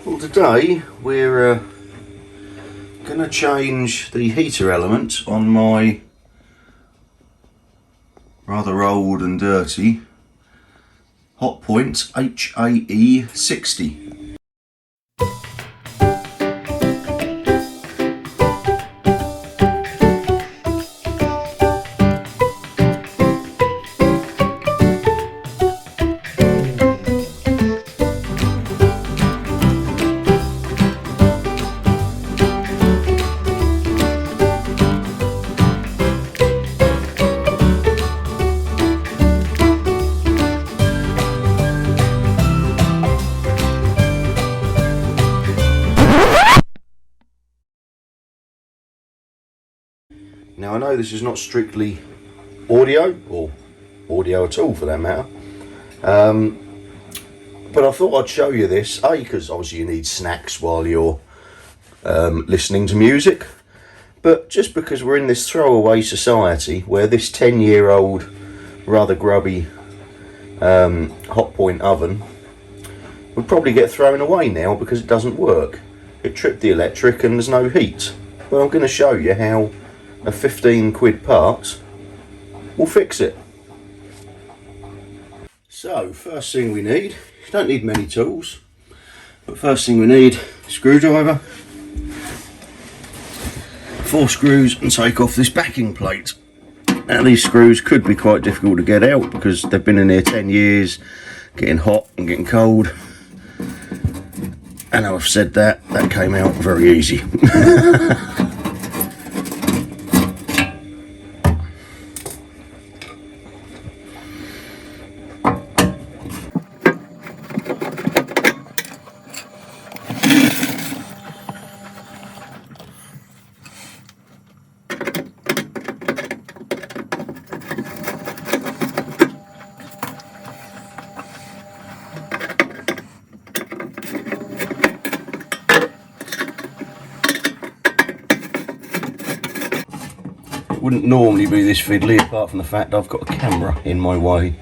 Well, today we're going to change the heater element on my rather old and dirty Hotpoint HAE60. Now I know this is not strictly audio, or audio at all for that matter, but I thought I'd show you this, because obviously you need snacks while you're listening to music, but just because we're in this throwaway society where this 10-year-old rather grubby Hotpoint oven would probably get thrown away now because it doesn't work. It tripped the electric and there's no heat. But I'm going to show you how a 15 quid part will fix it. So first thing we need, you don't need many tools, but first thing we need, screwdriver, 4 screws, and take off this backing plate. Now these screws could be quite difficult to get out because they've been in here 10 years, getting hot and getting cold. And I've said that came out very easy. Wouldn't normally be this fiddly apart from the fact I've got a camera in my way,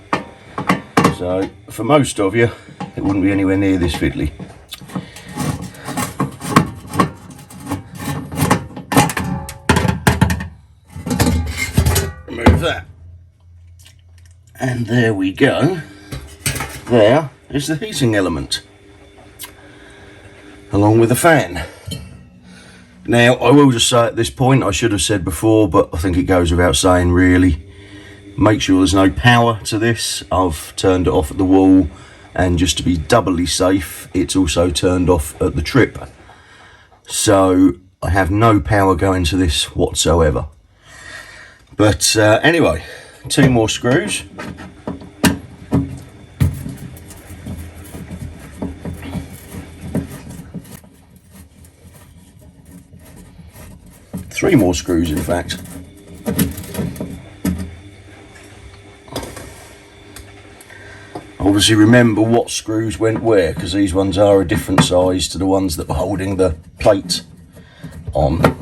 so for most of you it wouldn't be anywhere near this fiddly. Remove that, and there we go. There is the heating element along with the fan. Now, I will just say at this point, I should have said before, but I think it goes without saying really, make sure there's no power to this. I've turned it off at the wall, and just to be doubly safe, it's also turned off at the trip. So I have no power going to this whatsoever. But anyway, 2 more screws. Three more screws, in fact. Obviously remember what screws went where, because these ones are a different size to the ones that were holding the plate on.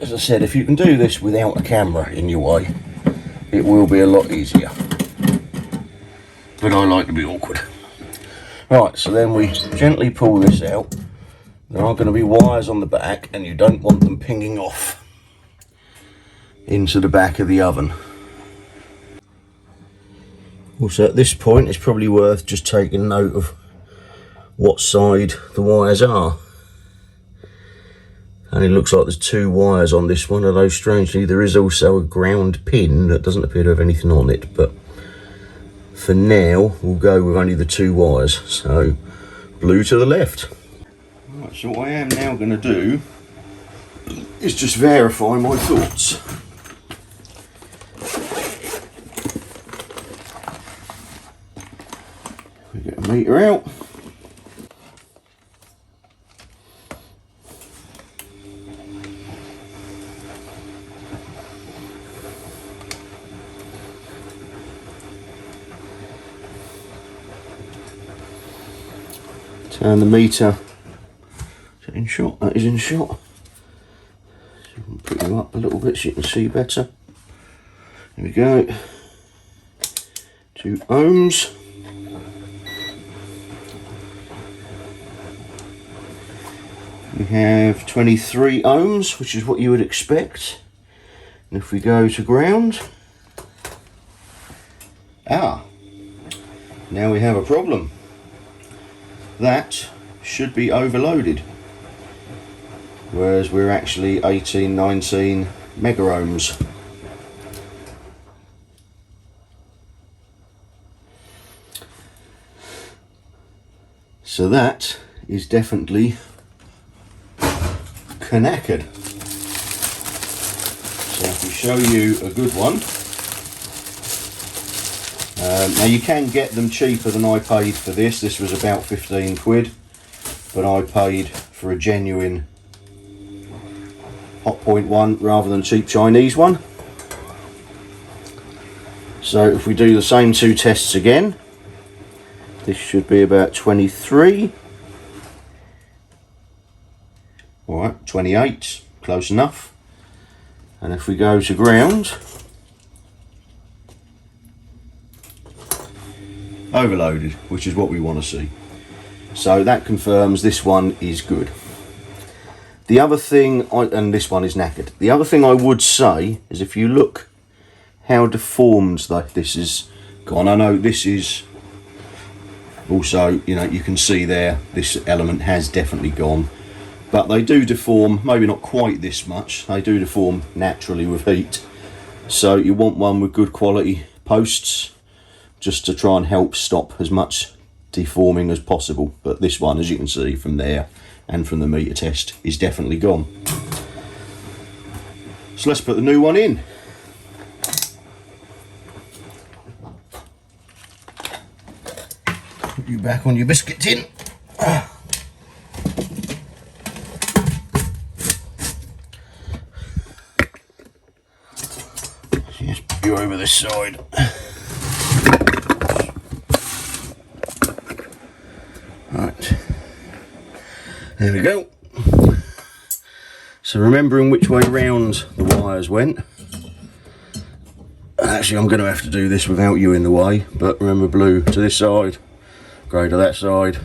As I said, if you can do this without a camera in your way, it will be a lot easier. But I like to be awkward. Right, so then we gently pull this out. There are going to be wires on the back, and you don't want them pinging off into the back of the oven. Also, at this point, it's probably worth just taking note of what side the wires are. And it looks like there's 2 wires on this one, although strangely there is also a ground pin that doesn't appear to have anything on it, but for now we'll go with only the 2 wires. So blue to the left. Right, so what I am now going to do is just verify my thoughts. We get a meter out. Turn the meter. Is it in shot? That is in shot. So we can put you up a little bit so you can see better. There we go. 2 ohms. We have 23 ohms, which is what you would expect. And if we go to ground, now we have a problem. That should be overloaded, whereas we're actually 18, 19 mega ohms. So that is definitely knackered. So if we show you a good one, now you can get them cheaper than I paid for this. This was about 15 quid, but I paid for a genuine Hotpoint one rather than a cheap Chinese one. So if we do the same 2 tests again, this should be about 23. Alright, 28, close enough. And if we go to ground, overloaded, which is what we want to see. So that confirms this one is good. The other thing, and this one is knackered. The other thing I would say is if you look how deformed this is gone. I know this is also, you know, you can see there, this element has definitely gone. But they do deform, maybe not quite this much, they do deform naturally with heat. So you want one with good quality posts, just to try and help stop as much deforming as possible. But this one, as you can see from there and from the meter test, is definitely gone. So let's put the new one in. Put you back on your biscuit tin. Just put you over this side. Right, there we go. So remembering which way round the wires went. Actually, I'm going to have to do this without you in the way, but remember, blue to this side, grey to that side,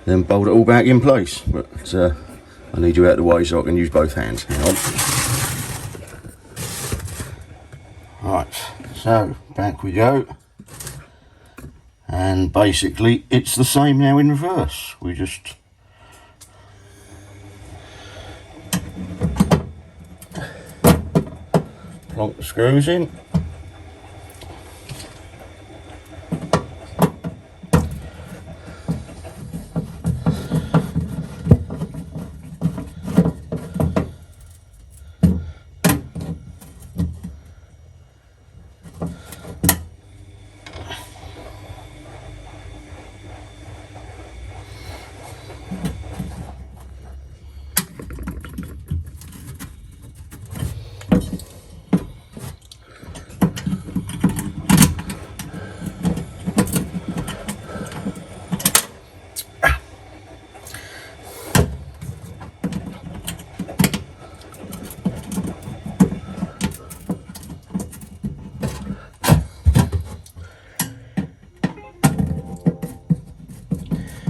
then bolt it all back in place. But I need you out of the way so I can use both hands. Hang on. Right, so back we go. And basically it's the same now in reverse. We just plonk the screws in.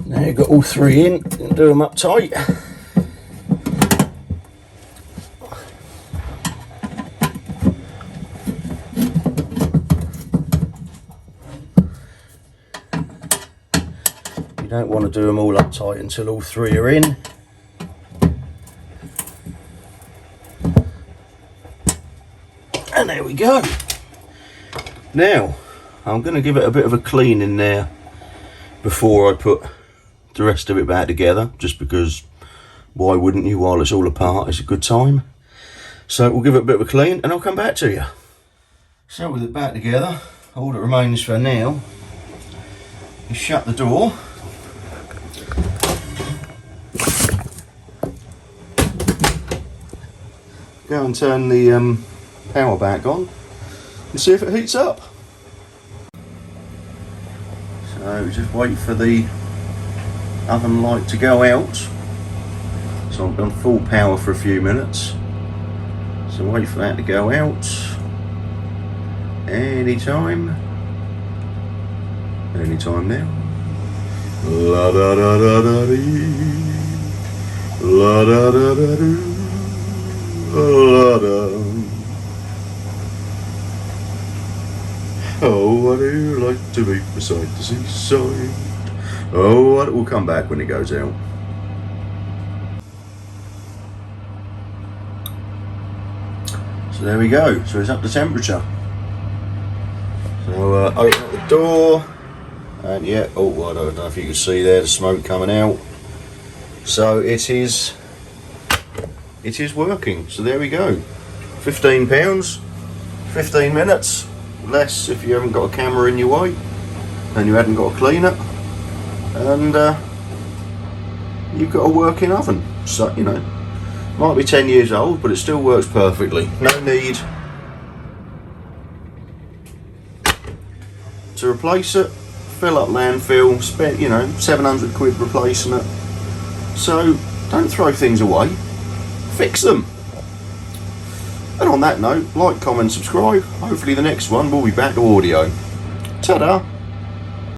Now you've got all 3 in, and do them up tight. You don't want to do them all up tight until all 3 are in. And there we go. Now, I'm going to give it a bit of a clean in there before I put the rest of it back together, just because why wouldn't you, while it's all apart? It's a good time. So we'll give it a bit of a clean and I'll come back to you. So with it back together, all that remains for now is shut the door, go and turn the power back on and see if it heats up. So just wait for the oven light to go out, so I'm on full power for a few minutes. So wait for that to go out. Anytime now. La da da da da dee. La da da da doo. La da. Oh, I do like to be beside the seaside. Oh, it will come back when it goes out. So there we go. So it's up to temperature. So open up the door, and yeah. Oh, I don't know if you can see there the smoke coming out. So it is working. So there we go. £15, 15 minutes. Less if you haven't got a camera in your way and you hadn't got a cleaner, and you've got a working oven. So, you know, might be 10 years old, but it still works perfectly. No need to replace it, fill up landfill, spent, you know, 700 quid replacing it. So don't throw things away, fix them. And on that note, like, comment, subscribe. Hopefully the next one will be back to audio. Ta-da!